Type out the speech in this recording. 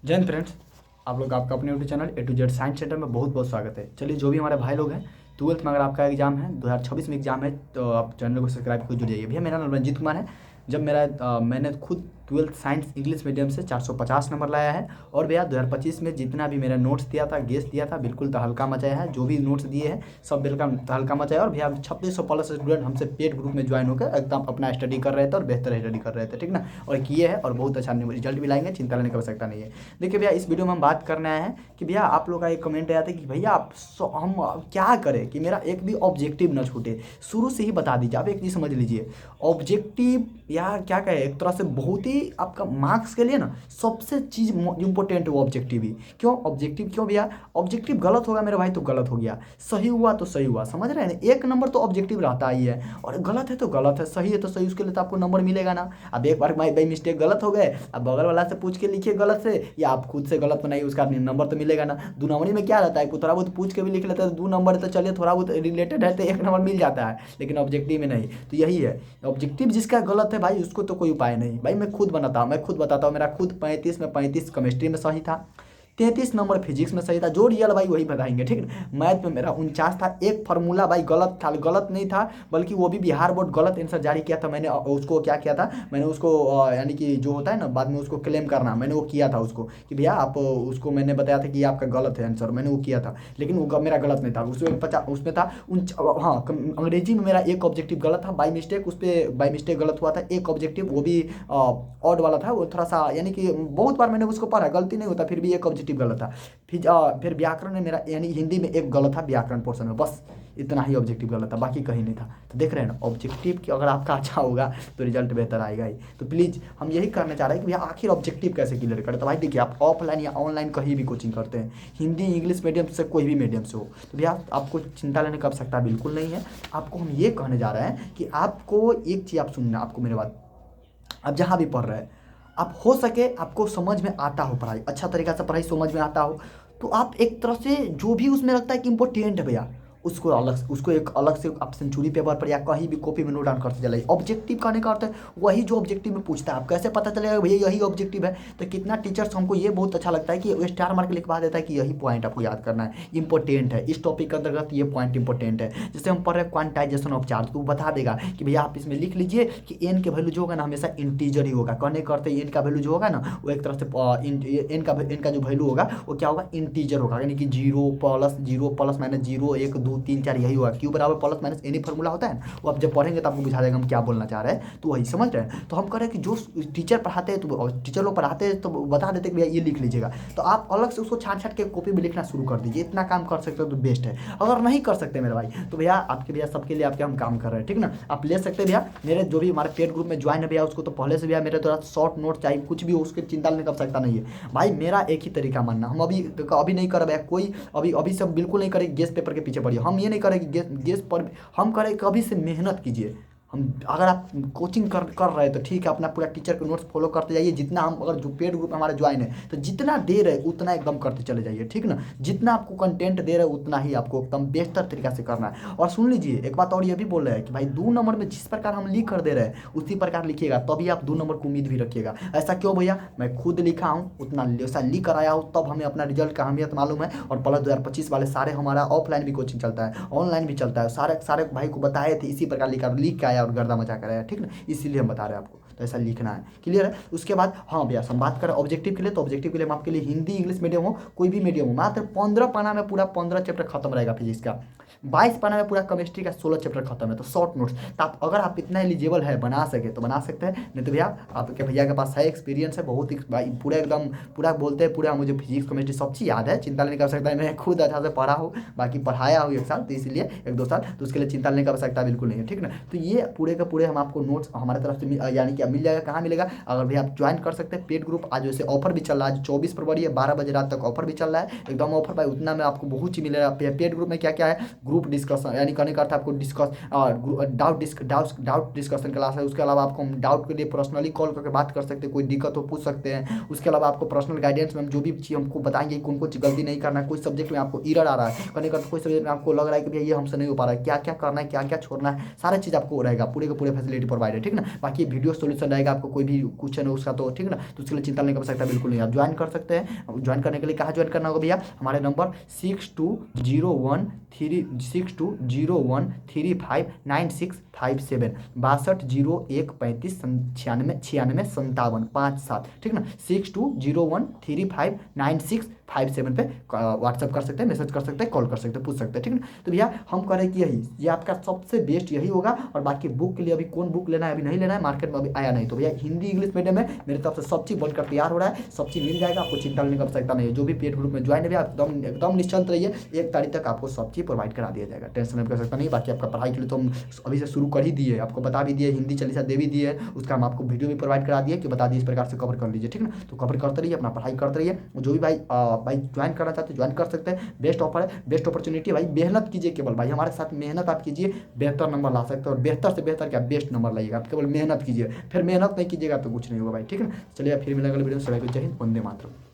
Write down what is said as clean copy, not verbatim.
जय हिंद फ्रेंड्स। आप लोग आपका अपने YouTube channel A to Z science centre में बहुत बहुत स्वागत है। चलिए, जो भी हमारे भाई लोग हैं, ट्वेल्थ में अगर आपका एग्जाम है, 2026 में एग्जाम है, तो आप चैनल को सब्सक्राइब कर जुड़ जाइए। भैया, मेरा नाम रंजीत कुमार है। जब मैंने खुद ट्वेल्थ साइंस इंग्लिश मीडियम से 450 नंबर लाया है। और भैया 2025 में जितना भी मैंने नोट्स दिया था, गेस दिया था, बिल्कुल तहलका मचाया है। जो भी नोट्स दिए हैं सब बिल्कुल तहलका मचाया। और भैया 2600 प्लस स्टूडेंट हमसे पेड ग्रुप में ज्वाइन होकर एकदम अपना स्टडी कर रहे थे और बेहतर स्टडी कर रहे थे, ठीक ना। और किए हैं और बहुत अच्छा रिजल्ट भी लाएंगे, चिंता लेने की आवश्यकता नहीं है। देखिए भैया, इस वीडियो में हम बात करने आए हैं कि भैया आप लोग का एक कमेंट आया था कि भैया हम क्या करें कि मेरा एक भी ऑब्जेक्टिव न छूटे। शुरू से ही बता दीजिए, आप एक चीज़ समझ लीजिए। ऑब्जेक्टिव या क्या कहें, एक तरह से बहुत ही आपका मार्क्स के लिए ना सबसे चीज़ इंपॉर्टेंट है वो ऑब्जेक्टिव ही। क्यों ऑब्जेक्टिव, क्यों भैया? ऑब्जेक्टिव गलत होगा मेरे भाई तो गलत हो गया, सही हुआ तो सही हुआ, समझ रहे हैं ना। एक नंबर तो ऑब्जेक्टिव रहता ही है, और गलत है तो गलत है, सही है तो सही, उसके लिए तो आपको नंबर मिलेगा ना। अब एक बार बाई मिस्टेक गलत हो गए, अब बगल वाला से पूछ के लिखिए गलत से, या आप खुद से गलत बनाइए, उसका नंबर तो मिलेगा ना। दो नंबरी में क्या रहता है, थोड़ा बहुत पूछ के भी लिख लेते हैं तो 2 नंबर, तो चलिए थोड़ा बहुत रिलेटेड है तो 1 नंबर मिल जाता है, लेकिन ऑब्जेक्टिव में नहीं। तो यही है, ऑब्जेक्टिव जिसका गलत है भाई उसको तो कोई उपाय नहीं। भाई मैं खुद बताता हूँ, मेरा खुद 35 में 35 केमिस्ट्री में सही था, 33 नंबर फिजिक्स में सही था। जो रियल भाई वही बताएंगे, ठीक है। मैथ में मेरा 49 था। एक फार्मूला भाई गलत था, गलत नहीं था बल्कि वो भी बिहार बोर्ड गलत आंसर जारी किया था। मैंने उसको क्या किया था, मैंने उसको यानी कि जो होता है ना बाद में उसको क्लेम करना, मैंने वो किया था उसको कि भैया आप उसको, मैंने बताया था कि ये आपका गलत है आंसर, मैंने वो किया था। लेकिन वो मेरा गलत नहीं था, उसमें 50 उसमें था हाँ अंग्रेजी में मेरा एक ऑब्जेक्टिव गलत था बाई मिस्टेक, उस पर बाई मिस्टेक गलत हुआ था एक ऑब्जेक्टिव, वो भी ऑड वाला था। वो थोड़ा सा यानी कि बहुत बार मैंने उसको पढ़ा, गलती नहीं होता, फिर भी एक ऑब्जेक्टिव गलत था। फिर व्याकरण में मेरा यानी हिंदी में एक गलत था व्याकरण पोर्शन में, बस इतना ही ऑब्जेक्टिव गलत था, बाकी कहीं नहीं था। तो देख रहे हैं ना, ऑब्जेक्टिव की अगर आपका अच्छा होगा तो रिजल्ट बेहतर आएगा ही। तो प्लीज़ हम यही करना चाह रहे हैं कि भैया आखिर ऑब्जेक्टिव कैसे क्लियर करें। तो भाई देखिए, आप ऑफलाइन या ऑनलाइन कहीं भी कोचिंग करते हैं, हिंदी इंग्लिश मीडियम से कोई भी मीडियम से हो, तो भैया आपको चिंता लेने की आवश्यकता बिल्कुल नहीं है। आपको हम ये कहने जा रहे हैं कि आपको एक चीज़, आप सुनना, आपको मेरे बात, आप जहाँ भी पढ़ रहे हैं, आप हो सके आपको समझ में आता हो, पढ़ाई अच्छा तरीका से पढ़ाई समझ में आता हो, तो आप एक तरह से जो भी उसमें लगता है कि इम्पोर्टेंट है भैया, उसको एक अलग से आप सेंचुरी पेपर पर या कहीं भी कॉपी में नोट डाउन करते चलाइए। ऑब्जेक्टिव कहने का अर्थ है वही जो ऑब्जेक्टिव में पूछता है। आप कैसे पता चलेगा भैया यही ऑब्जेक्टिव है? तो कितना टीचर्स हमको ये बहुत अच्छा लगता है कि वो स्टार मार्क लिखवा देता है कि यही पॉइंट आपको याद करना है, इंपॉर्टेंट है, इस टॉपिक के अंतर्गत ये पॉइंट इंपॉर्टेंट है। जैसे हम पढ़ रहे हैं क्वांटाइजेशन ऑफ चार्ज, तो वो बता देगा कि भैया आप इसमें लिख लीजिए कि एन के वैल्यू जो होगा ना हमेशा इंटीजर ही होगा। कहने का अर्थ है एन का वैल्यू जो होगा ना वो एक तरह से एन का जो वैल्यू होगा वो क्या होगा, इंटीजर होगा, यानी कि जीरो प्लस माइनस जीरो, 1 2 3 4 यही होगा। क्यू बराबर प्लस माइनस एनी फार्मूला होता है ना, वो आप जब पढ़ेंगे तो आपको बुझा देगा हम क्या बोलना चाह रहे हैं। तो वही समझ रहे हैं। तो हम कह रहे हैं कि जो टीचर पढ़ाते हैं तो टीचर लोग पढ़ाते हैं तो बता देते हैं कि भैया ये लिख लीजिएगा, तो आप अलग से उसको छाट छाट के कॉपी में लिखना शुरू कर दीजिए। इतना काम कर सकते हो तो बेस्ट है। अगर नहीं कर सकते मेरे भाई तो भैया आपके, भैया सबके लिए आपके हम काम कर रहे हैं, ठीक ना। आप ले सकते हैं भैया, मेरे जो भी हमारे पेड ग्रुप में ज्वाइन है भैया उसको तो पहले से भैया मेरे थोड़ा शॉर्ट नोट चाहिए, कुछ भी हो उसकी चिंता लेने की आवश्यकता नहीं है भाई। मेरा एक ही तरीका मानना, हम अभी नहीं कर रहे भैया कोई, अभी अभी सब बिल्कुल नहीं करेंगे गेस पेपर के पीछे पड़िए। हम ये नहीं करेंगे गेस पर, हम करें कभी से मेहनत कीजिए। हम अगर आप कोचिंग कर रहे हैं तो ठीक है, अपना पूरा टीचर के नोट्स फॉलो करते जाइए। जितना हम अगर जो पेड ग्रुप हमारा ज्वाइन है तो जितना दे रहे उतना एकदम करते चले जाइए, ठीक ना। जितना आपको कंटेंट दे रहे उतना ही आपको एकदम बेहतर तरीका से करना है। और सुन लीजिए एक बात और ये भी बोल रहे हैं कि भाई 2 नंबर में जिस प्रकार हम लिख कर दे रहे हैं उसी प्रकार लिखिएगा, तभी आप 2 नंबर की उम्मीद भी रखिएगा। ऐसा क्यों भैया? मैं खुद लिखा हूँ, उतना ऐसा लिख कर आया हूँ, तब हमें अपना रिजल्ट का अहमियत मालूम है। और प्लस 2025 वाले सारे हमारा ऑफलाइन भी कोचिंग चलता है, ऑनलाइन भी चलता है, सारे सारे भाई को बताए थे इसी प्रकार लिख के आया और गर्दा मचा कर आया, ठीक ना। इसीलिए हम बता रहे हैं आपको, तो ऐसा लिखना है, क्लियर है। उसके बाद हाँ भैया, हम बात करें ऑब्जेक्टिव के लिए, तो ऑब्जेक्टिव के लिए हम आपके लिए हिंदी इंग्लिश मीडियम हो कोई भी मीडियम हो, मात्र 15 पाना में पूरा 15 चैप्टर खत्म रहेगा फिजिक्स का, 22 पाना में पूरा केमिस्ट्री का 16 चैप्टर खत्म है। तो शॉर्ट नोट्स, तो आप अगर आप इतना एलिजिबल है बना सके तो बना सकते हैं, नहीं तो भैया आपके भैया के पास है एक्सपीरियंस है बहुत ही भाई, पूरा एकदम पूरा बोलते हैं, पूरा मुझे फिजिक्स केमिस्ट्री सब चीज़ याद है, चिंता लेने की आवश्यकता है। मैं खुद अच्छा से पढ़ा हूँ, बाकी पढ़ाया हूँ 1 साल, तो इसलिए 1 2 साल, तो उसके लिए चिंता लेने की आवश्यकता बिल्कुल नहीं है, ठीक ना। तो ये पूरे के पूरे हम आपको नोट्स हमारे तरफ से यानी कि मिल जाएगा। कहाँ मिलेगा? अगर भैया आप ज्वाइन कर सकते हैं पेड ग्रुप, आज वैसे ऑफर भी चल रहा है, आज 24 फरवरी है, 12 बजे रात तक ऑफर भी चल रहा है, एकदम ऑफर भाई, उतना में आपको बहुत चीज मिलेगा। पेड ग्रुप में क्या क्या है, ग्रुप डिस्कशन, यानी करने का अर्थ आपको डिस्कस डाउट डिस्कशन क्लास है। उसके अलावा आपको हम डाउट के लिए पर्सनली कॉल करके बात कर सकते हैं, कोई दिक्कत हो पूछ सकते हैं। उसके अलावा आपको पर्सनल गाइडेंस में हम जो भी चीज़ हमको बताएंगे कि उनको गलती नहीं करना है, कोई सब्जेक्ट में आपको ईरर आ रहा है करने का, कोई सब्जेक्ट में आपको लग रहा है कि भैया ये हमसे नहीं हो पा रहा है, क्या क्या करना है क्या क्या छोड़ना है, सारा चीज़ आपको रहेगा, पूरे के पूरे फैसिलिटी प्रोवाइड है, ठीक ना। बाकी वीडियो सोल्यूशन रहेगा, आपको कोई भी क्वेश्चन है उसका, तो ठीक है ना, तो उसके लिए चिंता नहीं कर सकता, बिल्कुल नहीं। आप ज्वाइन कर सकते हैं। ज्वाइन करने के लिए कहाँ ज्वाइन करना होगा भैया, हमारे नंबर 6201359657 6201359657 ठीक ना, 6201359657 पे व्हाट्सअप कर सकते हैं, मैसेज कर सकते हैं, कॉल कर सकते हैं, पूछ सकते हैं, ठीक ना। तो भैया हम कह रहे हैं कि यही ये आपका सबसे बेस्ट यही होगा। और बाकी बुक के लिए अभी कौन बुक लेना है, अभी नहीं लेना है, मार्केट में अभी आया नहीं, तो भैया हिंदी इंग्लिश मीडियम में मेरी तरफ से सब चीज़ बनकर तैयार हो रहा है, सब चीज़ मिल जाएगा, आपको चिंता लेने की आवश्यकता नहीं है। जो भी पेड ग्रुप में ज्वाइन है आप एकदम निश्चिंत रहिए, 1 तारीख तक आपको सब चीज़ प्रोवाइड करा दिया जाएगा, टेंशन नहीं कर सकता नहीं। बाकी आपका पढ़ाई के लिए तो हम अभी से शुरू कर ही दिए, आपको बता भी दिए, हिंदी चालीसा दे भी दिए, उसका हम आपको वीडियो भी प्रोवाइड करा दिए कि बता दिए इस प्रकार से कवर कर लीजिए, ठीक ना। तो कवर करते रहिए, अपना पढ़ाई करते रहिए। जो भी भाई ज्वाइन करना चाहते हैं ज्वाइन कर सकते हैं, बेस्ट ऑफर है, बेस्ट अपॉर्चुनिटी भाई, मेहनत कीजिए केवल भाई, हमारे साथ मेहनत आप कीजिए, बेहतर नंबर ला सकते हैं, और बेहतर से बेहतर क्या बेस्ट नंबर लाइएगा, आप केवल मेहनत कीजिए, फिर मेहनत नहीं कीजिएगा तो कुछ नहीं होगा भाई, ठीक है ना। चलिए फिर मिलेगा अगले वीडियो में, सभी को जय हिंद, वंदे मातरम।